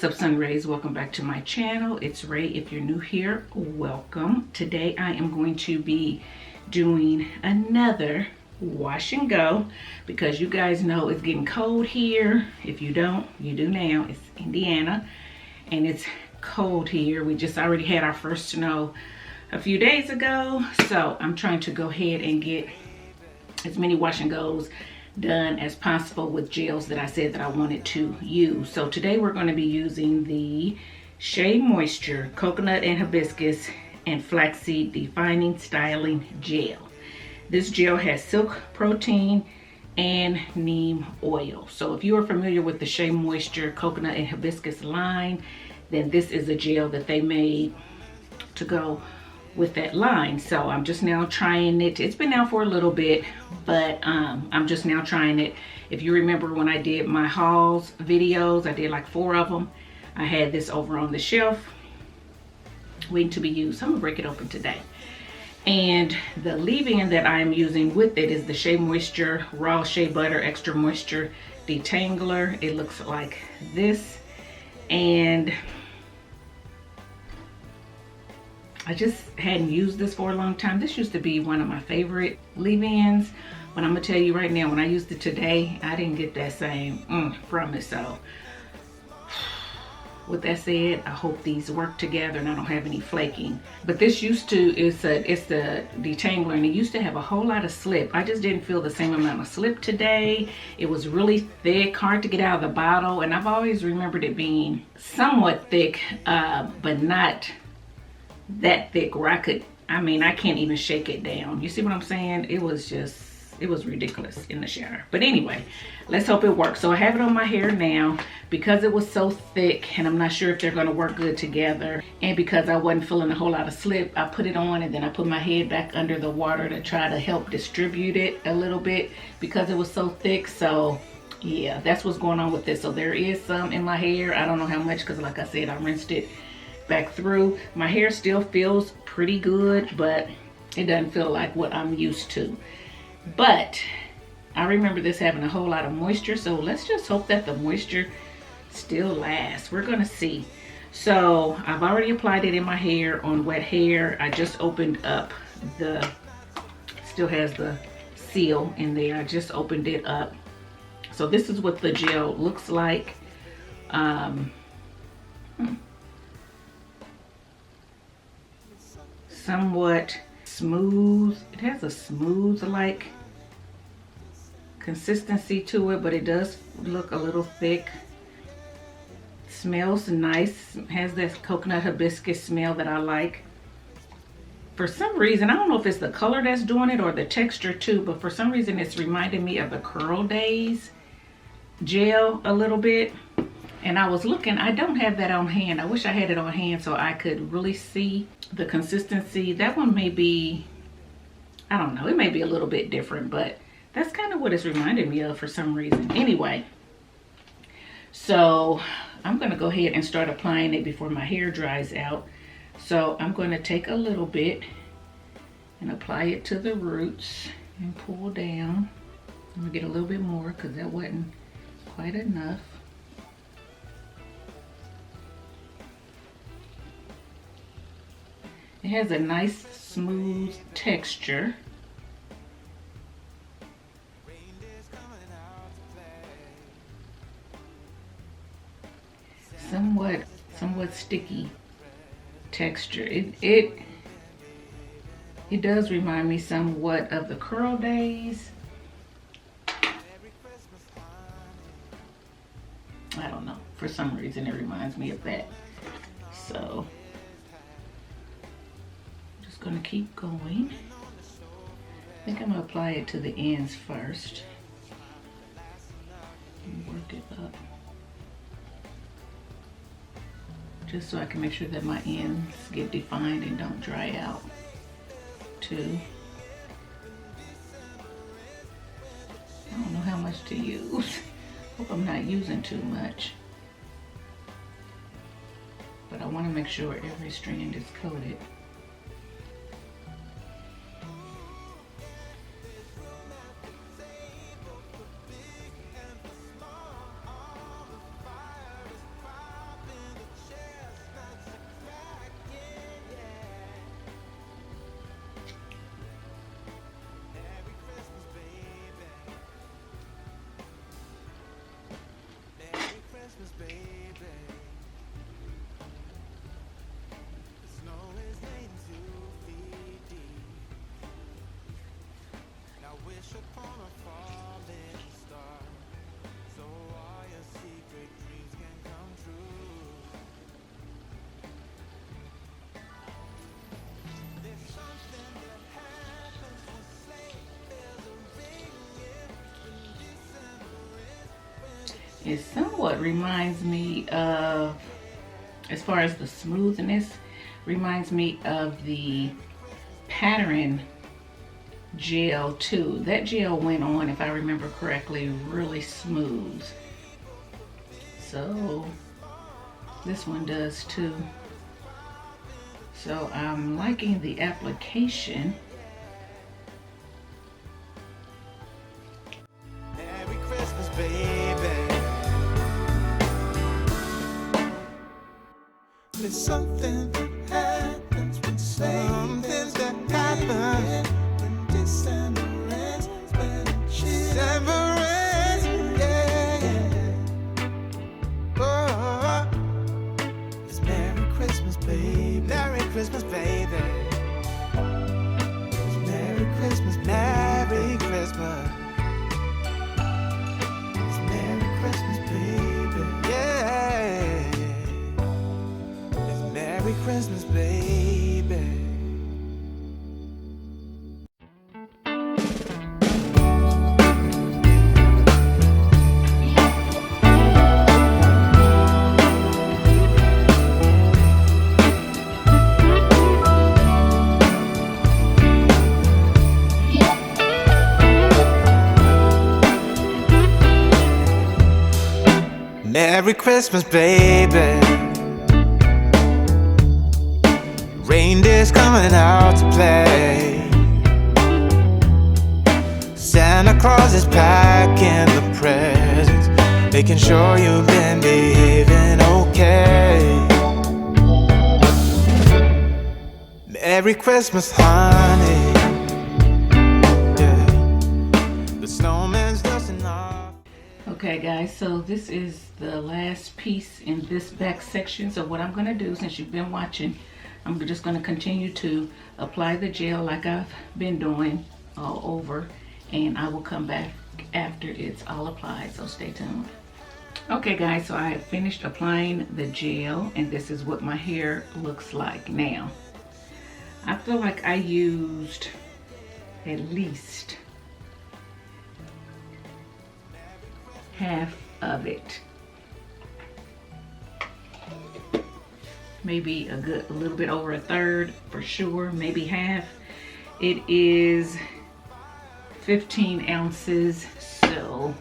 What's up, Sun Rays? Welcome back to my channel. It's Ray. If you're new here, welcome. Today I am going to be doing another wash and go because you guys know it's getting cold here. If you don't, you do now. It's Indiana and it's cold here. We just already had our first snow a few days ago, so I'm trying to go ahead and get as many wash and goes done as possible with gels that I said that I wanted to use. So today we're going to be using the Shea Moisture Coconut and Hibiscus and Flaxseed Defining Styling Gel. This gel has silk protein and neem oil. So if you are familiar with the Shea Moisture Coconut and Hibiscus line, then this is a gel that they made to go with that line. So I'm just now trying it. It's been out for a little bit, but I'm just now trying it. If you remember when I did my hauls videos, I did like 4 of them. I had this over on the shelf waiting to be used. So I'm gonna break it open today. And the leave-in that I'm using with it is the Shea Moisture Raw Shea Butter Extra Moisture Detangler. It looks like this, and I just hadn't used this for a long time. This used to be one of my favorite leave-ins, but I'm gonna tell you right now, when I used it today, I didn't get that same from it. So with that said, I hope these work together and I don't have any flaking. But this used to, it's the detangler, and it used to have a whole lot of slip. I just didn't feel the same amount of slip today. It was really thick, hard to get out of the bottle, and I've always remembered it being somewhat thick, but not that thick where I can't even shake it down. You see what I'm saying? It was ridiculous in the shower. But anyway, let's hope it works. So I have it on my hair now because it was so thick, and I'm not sure if they're going to work good together, and because I wasn't feeling a whole lot of slip, I put it on and then I put my head back under the water to try to help distribute it a little bit because it was so thick. So yeah, that's what's going on with this. So there is some in my hair. I don't know how much because, like I said, I rinsed it back through. My hair still feels pretty good, but it doesn't feel like what I'm used to. But I remember this having a whole lot of moisture, so let's just hope that the moisture still lasts. We're gonna see. So I've already applied it in my hair on wet hair. I just opened up still has the seal in there. I just opened it up. So this is what the gel looks like. Somewhat smooth. It has a smooth like consistency to it, but it does look a little thick. Smells nice. Has that coconut hibiscus smell that I like. For some reason, I don't know if it's the color that's doing it or the texture too, but for some reason it's reminding me of the Curl Days gel a little bit. And I was looking, I don't have that on hand. I wish I had it on hand so I could really see the consistency. That one may be, I don't know, it may be a little bit different, but that's kind of what it's reminding me of for some reason. Anyway, so I'm gonna go ahead and start applying it before my hair dries out. So I'm gonna take a little bit and apply it to the roots and pull down. I'm gonna get a little bit more because that wasn't quite enough. It has a nice smooth texture. Somewhat sticky texture. It does remind me somewhat of the Curl Days. I don't know. For some reason it reminds me of that. So gonna keep going. I think I'm gonna apply it to the ends first and work it up, just so I can make sure that my ends get defined and don't dry out too. I don't know how much to use. Hope I'm not using too much, but I want to make sure every strand is coated. It somewhat reminds me of, as far as the smoothness, reminds me of the pattern gel too. That gel went on, if I remember correctly, really smooth. So this one does too. So I'm liking the application. Merry Christmas, baby. There's something that happens when something that happens when December ends, when December ends, yeah. Oh, it's Merry Christmas, baby. Merry Christmas, baby. It's Merry Christmas, Merry Christmas. It's Merry Christmas, baby. Yeah. It's Merry Christmas, baby. Merry Christmas, baby. Reindeer's coming out to play. Santa Claus is packing the presents, making sure you've been behaving okay. Merry Christmas, honey. Yeah. The snowman's dusting off. Okay guys, so this is the last piece in this back section. So what I'm going to do, since you've been watching, I'm just going to continue to apply the gel like I've been doing all over, and I will come back after it's all applied, so stay tuned. Okay guys, so I have finished applying the gel, and this is what my hair looks like now. I feel like I used at least half of it. Maybe a little bit over a third for sure, maybe half. It is 15 ounces, so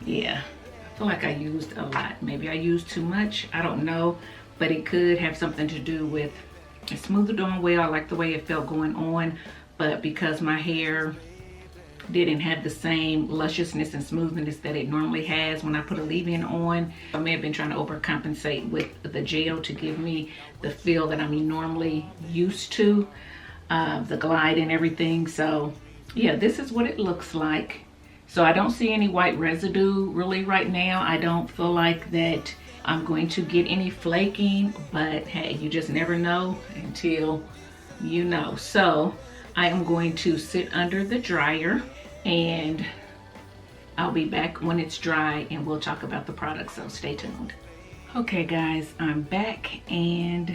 yeah, I feel like I used a lot. Maybe I used too much, I don't know, but it could have something to do with it smoothed on well. I like the way it felt going on, but because my hair didn't have the same lusciousness and smoothness that it normally has when I put a leave-in on, I may have been trying to overcompensate with the gel to give me the feel that I'm normally used to, the glide and everything. So yeah, this is what it looks like. So I don't see any white residue really right now. I don't feel like that I'm going to get any flaking, but hey, you just never know until you know. So I am going to sit under the dryer, and I'll be back when it's dry and we'll talk about the product, so stay tuned. Okay guys, I'm back, and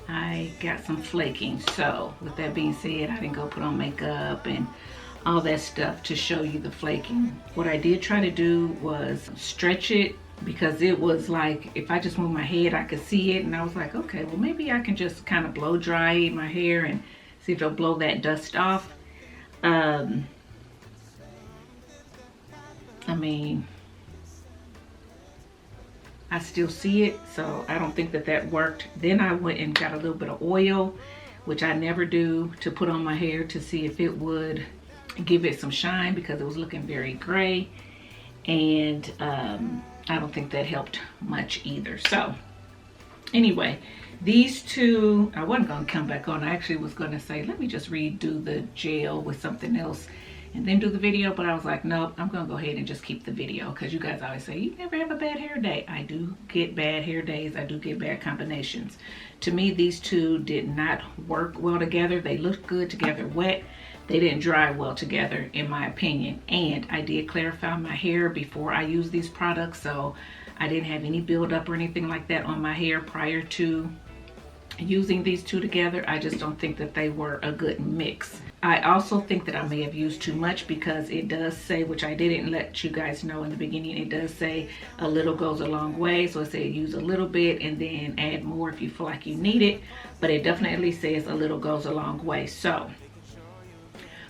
I got some flaking. So with that being said, I didn't go put on makeup and all that stuff to show you the flaking. What I did try to do was stretch it, because it was like if I just moved my head I could see it, and I was like, okay, well maybe I can just kind of blow dry my hair and see if it'll blow that dust off. I mean, I still see it, so I don't think that that worked. Then I went and got a little bit of oil, which I never do, to put on my hair to see if it would give it some shine, because it was looking very gray, and I don't think that helped much either. So anyway, these two, I wasn't going to come back on. I actually was going to say, let me just redo the gel with something else and then do the video, but I was like, nope, I'm gonna go ahead and just keep the video, because you guys always say you never have a bad hair day. I do get bad hair days. I do get bad combinations. To me, these two did not work well together. They looked good together wet. They didn't dry well together, in my opinion. And I did clarify my hair before I used these products, so I didn't have any buildup or anything like that on my hair prior to using these two together. I just don't think that they were a good mix. I also think that I may have used too much, because it does say, which I didn't let you guys know in the beginning, it does say a little goes a long way. So it says use a little bit and then add more if you feel like you need it, but it definitely says a little goes a long way. So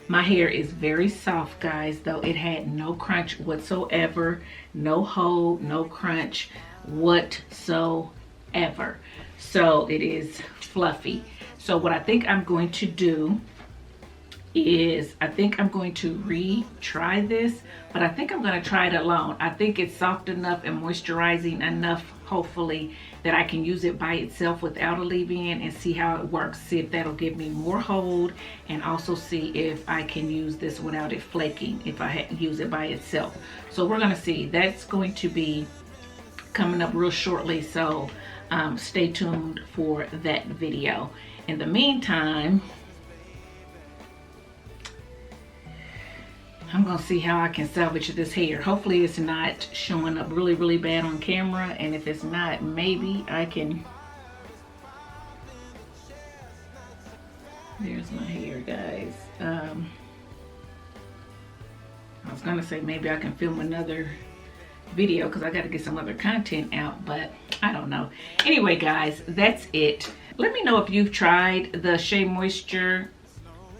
my hair is very soft, guys, though it had no crunch whatsoever, no hold, no crunch whatsoever. So it is fluffy. So what I think I'm going to do is, I think I'm going to retry this, but I think I'm going to try it alone. I think it's soft enough and moisturizing enough, hopefully, that I can use it by itself without a leave-in and see how it works. See if that'll give me more hold, and also see if I can use this without it flaking if I use it by itself. So we're going to see. That's going to be coming up real shortly, so stay tuned for that video. In the meantime, I'm gonna see how I can salvage this hair. Hopefully it's not showing up really bad on camera, and if it's not, maybe I can. There's my hair, guys. I was gonna say maybe I can film another video, because I got to get some other content out, but I don't know. Anyway, guys, that's it. Let me know if you've tried the Shea Moisture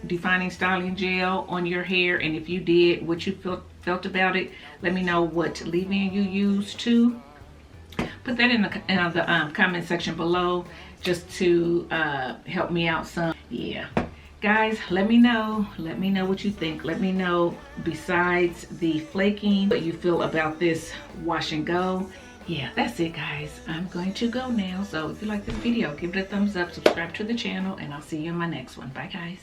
Defining Styling Gel on your hair, and if you did, what you felt about it. Let me know what leave-in you used too. Put that in the comment section below, just to help me out some. Yeah, guys, let me know what you think. Let me know, besides the flaking, what you feel about this wash and go. Yeah, that's it, guys. I'm going to go now. So if you like this video, give it a thumbs up, subscribe to the channel, and I'll see you in my next one. Bye, guys.